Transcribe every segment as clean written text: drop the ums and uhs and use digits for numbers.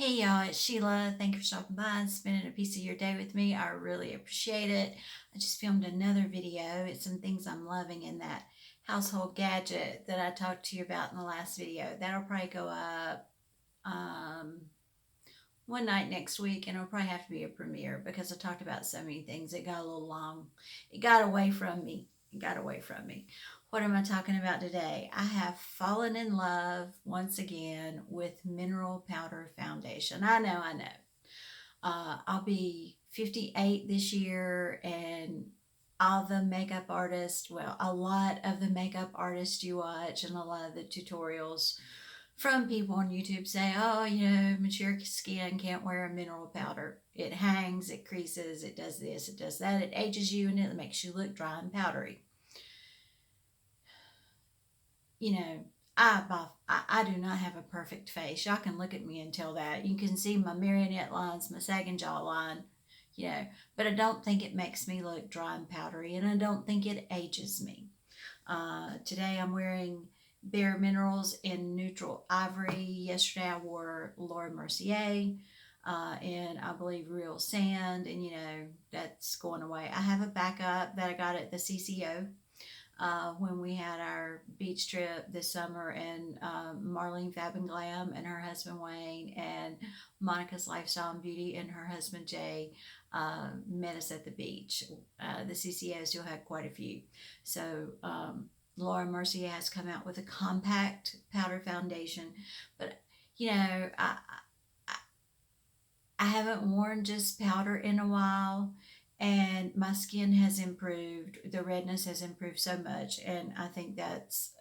Hey y'all, it's Sheila. Thank you for stopping by and spending a piece of your day with me. I really appreciate it. I just filmed another video. It's some things I'm loving in that household gadget that I talked to you about in the last video. That'll probably go up um, one night next week, and it'll probably have to be a premiere because I talked about so many things. It got a little long. It got away from me. It got away from me. What am I talking about today? I have fallen in love once again with mineral powder foundation. I know. I'll be 58 this year, and all the makeup artists, well, a lot of the makeup artists you watch and a lot of the tutorials from people on YouTube say, oh, mature skin can't wear a mineral powder. It hangs, it creases, it does this, it does that, it ages you, and it makes you look dry and powdery. You know, I do not have a perfect face. Y'all can look at me and tell that. You can see my marionette lines, my sagging jawline, but I don't think it makes me look dry and powdery, and I don't think it ages me. Today I'm wearing Bare Minerals in Neutral Ivory. Yesterday I wore Laura Mercier and I believe Real Sand, and that's going away. I have a backup that I got at the CCO when we had our beach trip this summer, and Marlene Fab and Glam and her husband Wayne, and Monica's Lifestyle and Beauty and her husband Jay met us at the beach. The CCO still had quite a few. So Laura Mercier has come out with a compact powder foundation, but I haven't worn just powder in a while, and my skin has improved. The redness has improved so much, and I think that's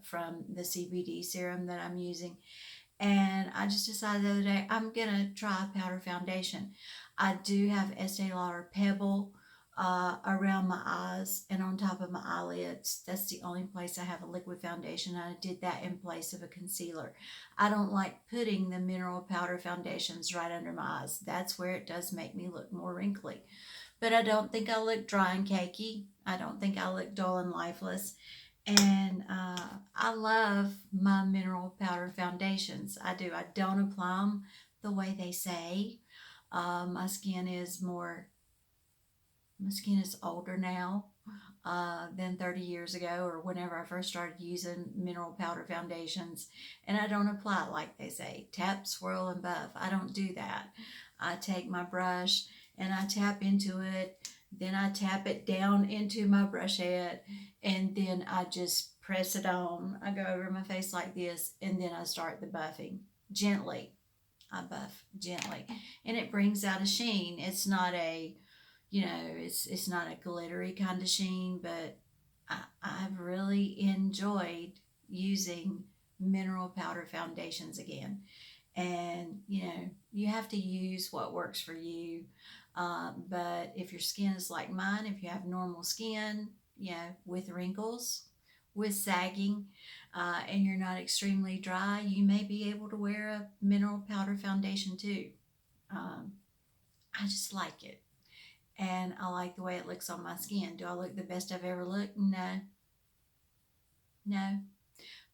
from the CBD serum that I'm using. And I just decided the other day I'm gonna try a powder foundation. I do have Estee Lauder Pebble around my eyes and on top of my eyelids. That's the only place I have a liquid foundation. I did that in place of a concealer. I don't like putting the mineral powder foundations right under my eyes. That's where it does make me look more wrinkly. But I don't think I look dry and cakey. I don't think I look dull and lifeless. And I love my mineral powder foundations. I do. I don't apply them the way they say. My skin is more, my skin is older now than 30 years ago or whenever I first started using mineral powder foundations. And I don't apply it like they say, tap, swirl, and buff. I don't do that. I take my brush and I tap into it, then I tap it down into my brush head, and then I just press it on. I go over my face like this, and then I start the buffing gently. I buff gently, and it brings out a sheen. It's not a, it's not a glittery kind of sheen, but I've really enjoyed using mineral powder foundations again. And you have to use what works for you. But if your skin is like mine, if you have normal skin, with wrinkles, with sagging, and you're not extremely dry, you may be able to wear a mineral powder foundation too. Um, I just like it. And I like the way it looks on my skin. Do I look the best I've ever looked? No, no.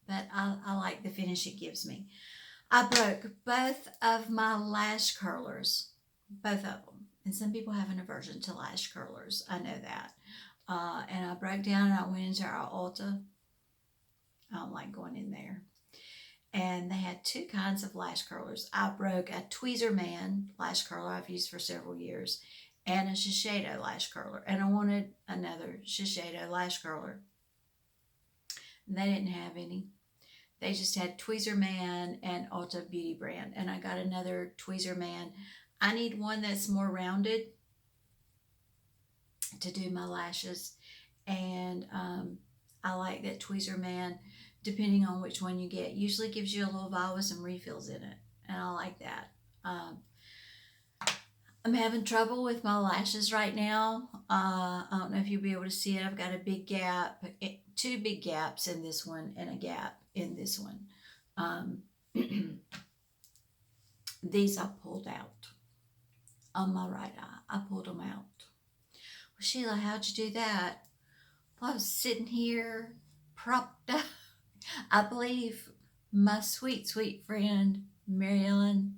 But I like the finish it gives me. I broke both of my lash curlers, both of them. And some people have an aversion to lash curlers. I know that. And I broke down and I went into our Ulta. I don't like going in there. And they had two kinds of lash curlers. I broke a Tweezer Man lash curler I've used for several years and a Shiseido lash curler. And I wanted another Shiseido lash curler. And they didn't have any. They just had Tweezer Man and Ulta Beauty brand. And I got another Tweezer Man. I need one that's more rounded to do my lashes. And I like that Tweezer Man, depending on which one you get, usually gives you a little vial with some refills in it. And I like that. I'm having trouble with my lashes right now. I don't know if you'll be able to see it. I've got a big gap, two big gaps in this one, and a gap in this one. These I pulled out on my right eye. I pulled them out. Well, Sheila, how'd you do that? Well, I was sitting here propped up. I believe my sweet, sweet friend Mary Ellen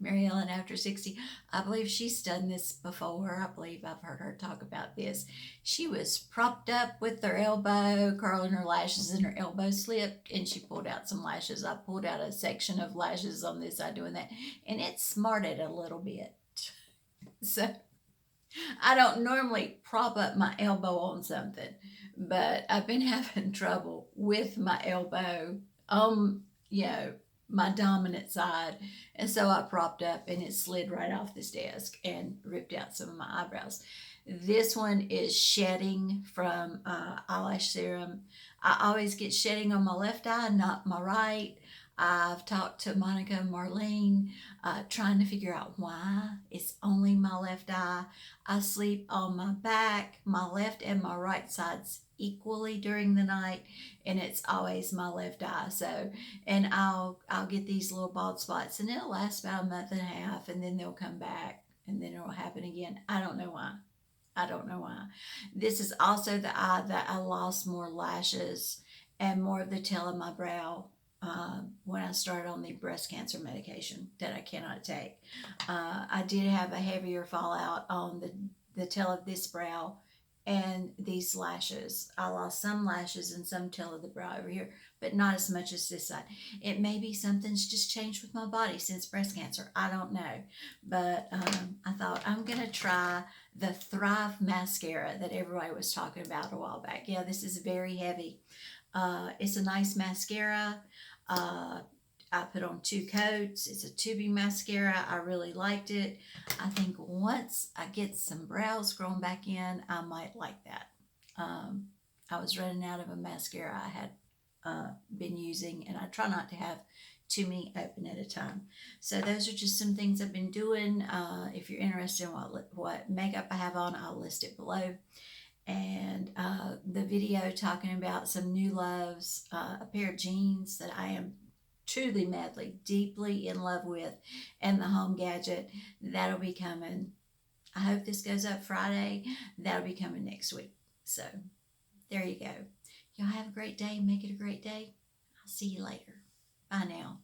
Mary Ellen after 60. I believe she's done this before. I believe I've heard her talk about this. She was propped up with her elbow, curling her lashes, and her elbow slipped, and she pulled out some lashes. I pulled out a section of lashes on this side doing that, and it smarted a little bit. So I don't normally prop up my elbow on something, but I've been having trouble with my elbow on, you know, my dominant side. And so I propped up and it slid right off this desk and ripped out some of my eyebrows. This one is shedding from eyelash serum. I always get shedding on my left eye, not my right. I've talked to Monica and Marlene, trying to figure out why it's only my left eye. I sleep on my back, my left and my right sides equally during the night, and it's always my left eye. So, and I'll get these little bald spots, and it'll last about a month and a half, and then they'll come back, and then it'll happen again. I don't know why. I don't know why. This is also the eye that I lost more lashes and more of the tail of my brow when I started on the breast cancer medication that I cannot take. I did have a heavier fallout on the tail of this brow and these lashes. I lost some lashes and some tail of the brow over here, but not as much as this side. It may be something's just changed with my body since breast cancer. I don't know. But I thought I'm going to try the Thrive mascara that everybody was talking about a while back. Yeah, this is very heavy. It's a nice mascara. Uh, I put on 2 coats. It's a tubing mascara. I really liked it. I think once I get some brows grown back in, I might like that. I was running out of a mascara I had been using, and I try not to have too many open at a time. So those are just some things I've been doing. If you're interested in what makeup I have on, I'll list it below. And the video talking about some new loves, a pair of jeans that I am truly, madly, deeply in love with, and the home gadget that'll be coming. I hope this goes up Friday. That'll be coming next week. So there you go. Y'all have a great day. Make it a great day. I'll see you later. Bye now.